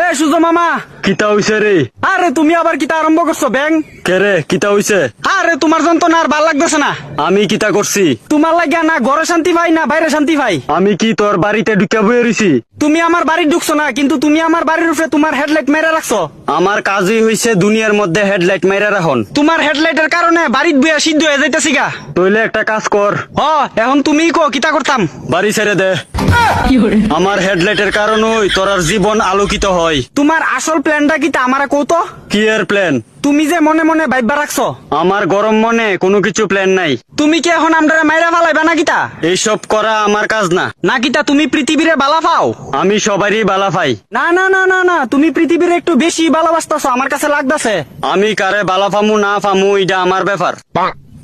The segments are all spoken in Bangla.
এ সুজো মামা, কিতা হইছে রে? আরে তুমি আবার কিতা আরম্ভ করছো ব্যাং? কে রে, কিতা হইছে? আরে তোমার যন্ত্রণা আর ভাল লাগতেছে না। আমি কিতা করছি? তোমার লাগিয়া না ঘরে শান্তি পাই না বাইরে শান্তি পাই। আমি কি তোর বাড়িতে ঢুকে বয়ে রইছি? তুমি আমার বাড়ি ঢুকছো না, কিন্তু তুমি আমার বাড়ির উপরে তোমার হেডলাইট মেরে রাখছো। আমার কাজই হইছে দুনিয়ার মধ্যে হেডলাইট মাইরা রাখন। তোমার হেডলাইটের কারণে বাড়িত বইয়া সিদ্ধ হয়ে যাইতেছি গা। তইলে একটা কাজ কর, এখন তুমি কো কিতা করতাম? বাড়ি ছেড়ে দে। আমার হেডলাইটের কারণেই তোর জীবন আলোকিত হয়। তোমার আসল প্ল্যানটা কিতা আমারে কৌতো? কি এর প্ল্যান? তুমি যে মনে মনে ভাইবা রাখছো। আমার গরম মনে কোনো কিছু প্ল্যান নাই। তুমি কি এখন আমরারে মাইরা ফালাইবা না কিতা? এইসব করা আমার কাজ না। না কিতা তুমি পৃথিবীরে বালা পাও? আমি সবারই বালা পাই। না না না না না, তুমি পৃথিবীর একটু বেশি ভালোবাসতেছো আমার কাছে লাগতেছে। আমি কারে বালা ফামু না ফামু এটা আমার ব্যাপার।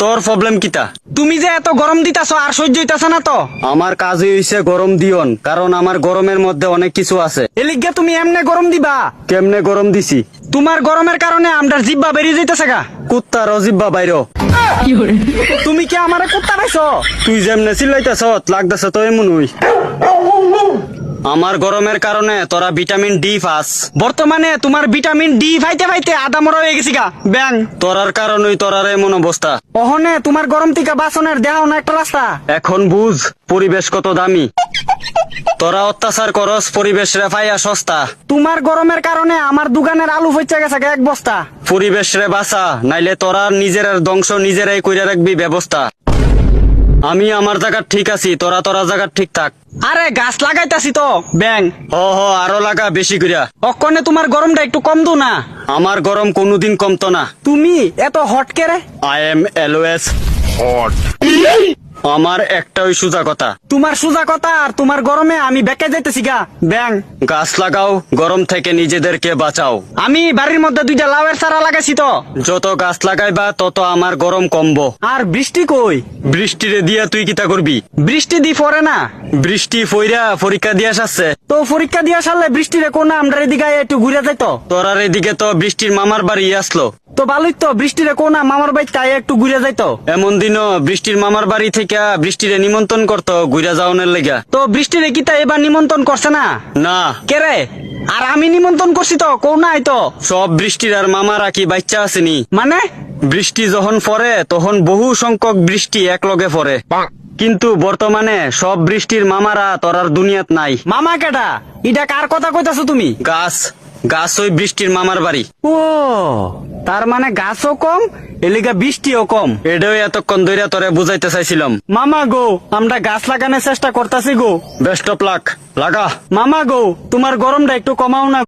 তোর প্রবলেম কিতা? তুমি যে এত গরম দিতাছো আর সহ্য হইতাছে না তো? আমার কাজই হইছে গরম দিয়ন, কারণ আমার গরমের মধ্যে অনেক কিছু আছে। এলিগা তুমি এমনে গরম দিবা? কেমনে গরম দিছি? তোমার গরমের কারণে আমরার জিব্বা বেরিয়ে যাইতেছে গা। কুত্তা রজিব্বা বাইর। তুমি কি আমারে কুত্তা পাইছো? তুই যেমনে চিল্লাইতেছ লাগতেছে তো এমন হই। আমার গরমের কারণে তোরা ভিটামিন ডি পাস। বর্তমানে তোমার ভিটামিন ডি পাইতে পাইতে আদা মরা হয়ে গেছি গা ব্যাং। তোরার কারণেই তোরার এমন অবস্থা। ওহনে তোমার গরম থেকে বাসনের দেহাও না একটা রাস্তা। এখন বুঝ পরিবেশ কত দামি। তোরা অত্যাচার করস পরিবেশ রে পাইয়া সস্তা। তোমার গরমের কারণে আমার দোকানের আলু হইছে গেছে গা এক বস্তা। পরিবেশ রে বাঁচা, নাইলে তোরা নিজের ধ্বংস নিজেরাই কইরা রাখবি ব্যবস্থা। আমি আমার জায়গা ঠিক আছি, তোরা তোরা জায়গা ঠিক থাক। আরে গাছ লাগাইতাছি তো ব্যাং। আরো লাগা বেশি কইরা। অক্ষণে তোমার গরমটা একটু কম দো না। আমার গরম কোনোদিন কমতো না। তুমি এত হট কেরে? I am always hot. আমার একটাই সোজা কথা। তোমার সোজা কথা আর তোমার গরমে আমি বেঁকে যাইতেছি গা ব্যাং। গাছ লাগাও, গরম থেকে নিজেদেরকে বাঁচাও। আমি বাড়ির মধ্যে দুইটা লাউয়ের চারা লাগাইছি তো। যত গাছ লাগাইবা তত আমার গরম কমবো। আর বৃষ্টি কই? বৃষ্টিরে দিয়া তুই কিতা করবি? বৃষ্টি দি পরে না। বৃষ্টি ফইরা পরীক্ষা দিয়া আসছে। তো পরীক্ষা দিয়া সারলে বৃষ্টিরে কোন আমরা এদিকে একটু ঘুরে যাইতো। তোরার এদিকে তো বৃষ্টির মামার বাড়ি আসলো। তো ভালোই তো, বৃষ্টিরে কোন মামার বাড়ি তাই একটু ঘুরে যাইতো। এমন দিনও বৃষ্টির মামার বাড়ি থেকে বৃষ্টিরে নিমন্ত্রণ করতো ঘুরা যাওয়ানোর লেগা। তো বৃষ্টিরে কি তাই এবার নিমন্ত্রণ করছে না? না। কেরে? আর আমি নিমন্ত্রণ করছি তো কোন নাই তো। সব বৃষ্টির আর মামারা কি বাচ্চা আসেনি? মানে বৃষ্টি যখন পড়ে তখন বহু সংখ্যক বৃষ্টি একলগে পড়ে, কিন্তু বর্তমানে সব বৃষ্টির মামারা তোরার দুনিয়াত নাই। মামা কেটা? এটা কার কথা কইতাছো তুমি? গাছ গাছ ওই বৃষ্টির মামার বাড়ি। ও তার মানে গাছও কম এলিগা বৃষ্টিও কম। এটাই এতক্ষণ ধরে তোরে বুঝাইতে চাইছিলাম। মামা গো, আমরা গাছ লাগানোর চেষ্টা করতেছি গো। বেস্ট অফ লাক, লাগা। মামা গো, তোমার গরমটা একটু কমাও না।